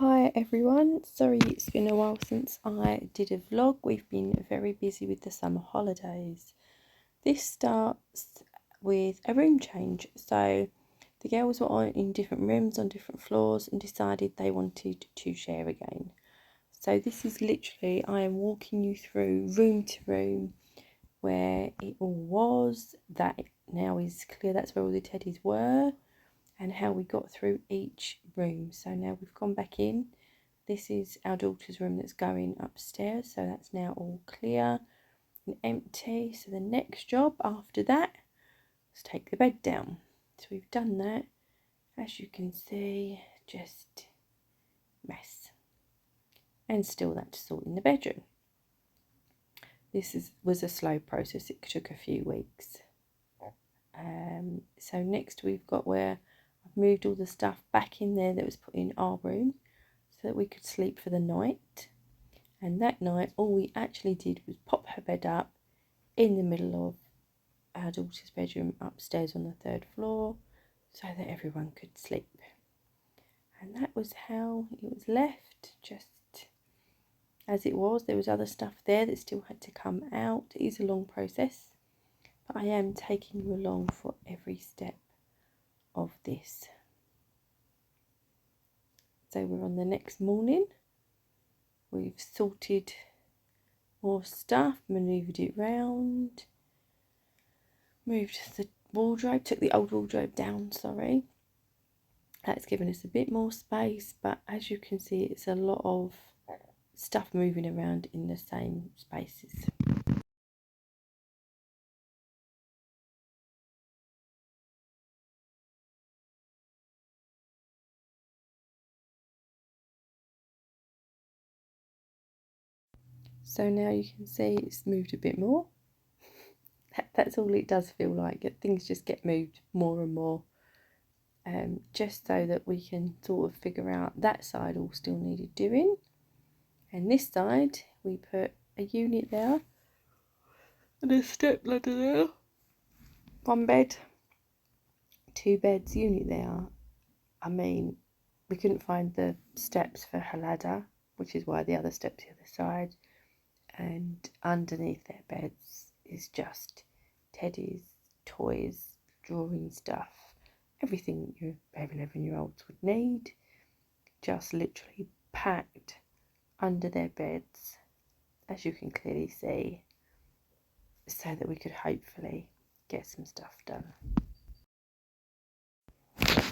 Hi everyone, sorry it's been a while since I did a vlog. We've been very busy with the summer holidays. This starts with a room change. So the girls were in different rooms on different floors and decided they wanted to share again. So this is literally, I am walking you through room to room where it all was. That now is clear, that's where all the teddies were, and how we got through each room. So now we've gone back in. This is our daughter's room that's going upstairs, so that's now all clear and empty. So the next job after that is take the bed down. So we've done that. As you can see, just mess. And still that to sort in the bedroom. This was a slow process, it took a few weeks. So next we've got where I've moved all the stuff back in there that was put in our room so that we could sleep for the night. And that night all we actually did was pop her bed up in the middle of our daughter's bedroom upstairs on the 3rd floor so that everyone could sleep. And that was how it was left, just as it was. There was other stuff there that still had to come out. It is a long process, but I am taking you along for every step of this. So we're on the next morning. We've sorted more stuff, manoeuvred it round, moved the wardrobe, took the old wardrobe down, sorry. That's given us a bit more space, but as you can see, it's a lot of stuff moving around in the same spaces. So now you can see it's moved a bit more. That's all it does feel like. Things just get moved more and more. Just so that we can sort of figure out that side all still needed doing. And this side, we put a unit there and a step ladder there. 1 bed, 2 beds, unit there. I mean, we couldn't find the steps for her ladder, which is why the other step's the other side. And underneath their beds is just teddies, toys, drawing stuff, everything your 11-year-olds would need, just literally packed under their beds, as you can clearly see, so that we could hopefully get some stuff done.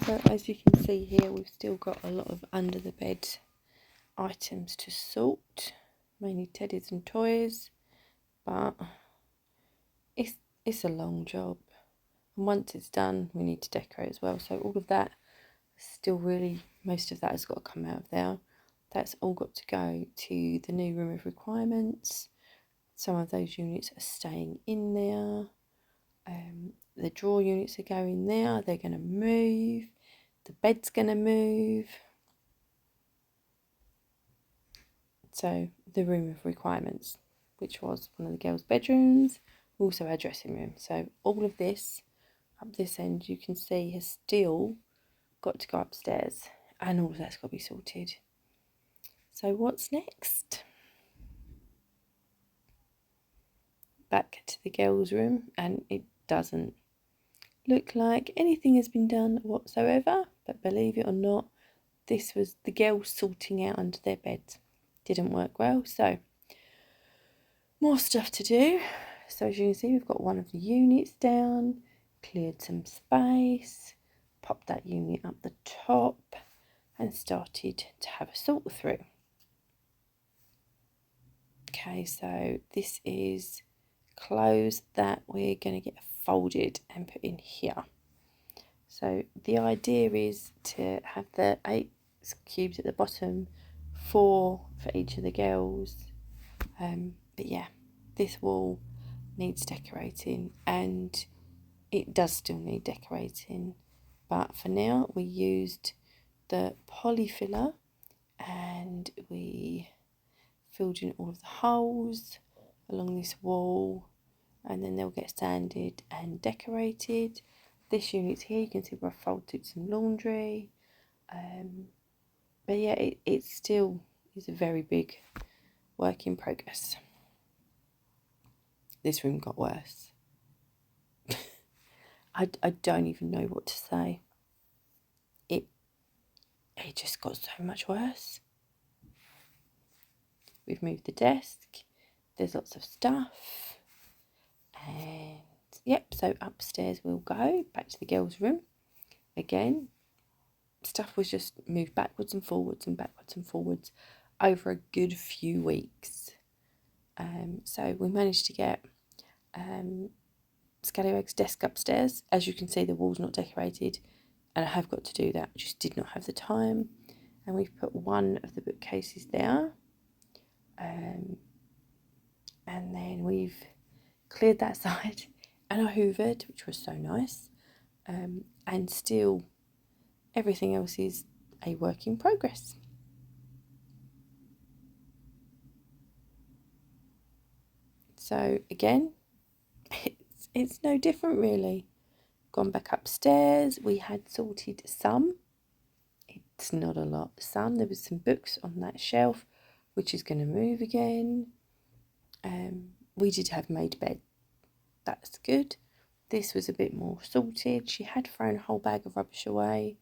So as you can see here, we've still got a lot of under the bed items to sort, mainly teddies and toys, but it's a long job, and once it's done we need to decorate as well. So all of that still, really most of that has got to come out of there. That's all got to go to the new room of requirements. Some of those units are staying in there. The drawer units are going there. They're going to move. The bed's going to move. So the room of requirements, which was one of the girls' bedrooms, also our dressing room. So all of this up this end, you can see, has still got to go upstairs, and all of that's got to be sorted. So what's next? Back to the girls' room, and it doesn't look like anything has been done whatsoever, but believe it or not, this was the girls sorting out under their beds. Didn't work well, so more stuff to do. So as you can see, we've got one of the units down, cleared some space, popped that unit up the top, and started to have a sort through. Okay, so this is clothes that we're going to get folded and put in here. So the idea is to have the 8 cubes at the bottom, 4 for each of the girls. But yeah, this wall needs decorating, and it does still need decorating, but for now we used the polyfiller and we filled in all of the holes along this wall, and then they'll get sanded and decorated. This unit here, you can see where I folded some laundry, But yeah, it still is a very big work in progress. This room got worse. I don't even know what to say. It just got so much worse. We've moved the desk. There's lots of stuff. And yep, so upstairs we'll go. Back to the girls' room. Again, stuff was just moved backwards and forwards and backwards and forwards over a good few weeks. So we managed to get Scallywag's desk upstairs. As you can see, the wall's not decorated, and I have got to do that. I just did not have the time. And we've put one of the bookcases there. And then we've cleared that side, and I hoovered, which was so nice. And still, everything else is a work in progress. So again, it's no different really. Gone back upstairs. We had sorted some. It's not a lot. There was some books on that shelf, which is going to move again. We did have made bed. That's good. This was a bit more sorted. She had thrown a whole bag of rubbish away.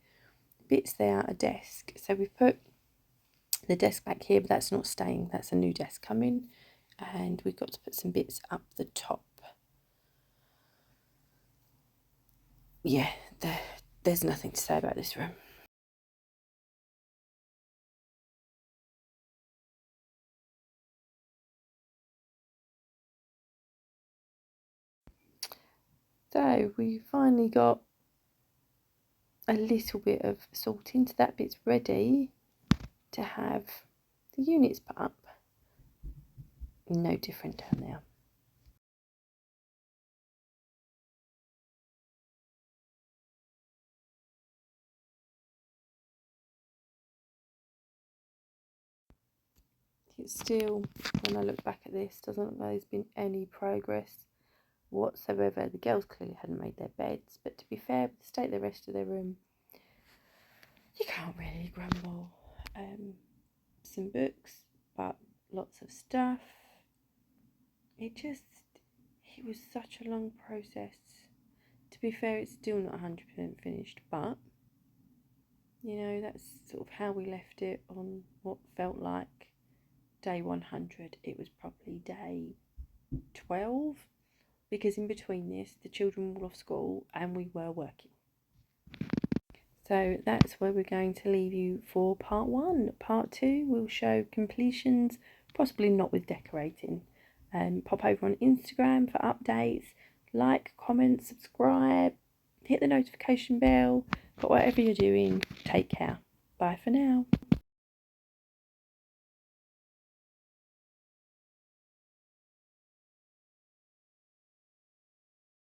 Bits there, a desk. So we put the desk back here, but that's not staying. That's a new desk coming. And we've got to put some bits up the top. Yeah, there's nothing to say about this room. So we finally got a little bit of sorting, so that bit's ready to have the units put up. No different down there. It still, when I look back at this, doesn't look like there's been any progress whatsoever. The girls clearly hadn't made their beds, but to be fair, with the state of the rest of their room, you can't really grumble. Some books, but lots of stuff. It was such a long process. To be fair, it's still not 100% finished, but you know, that's sort of how we left it on what felt like day 100. It was probably day 12, because in between this, the children were off school and we were working. So that's where we're going to leave you for part 1. Part 2 will show completions, possibly not with decorating. Pop over on Instagram for updates. Like, comment, subscribe, hit the notification bell. But whatever you're doing, take care. Bye for now.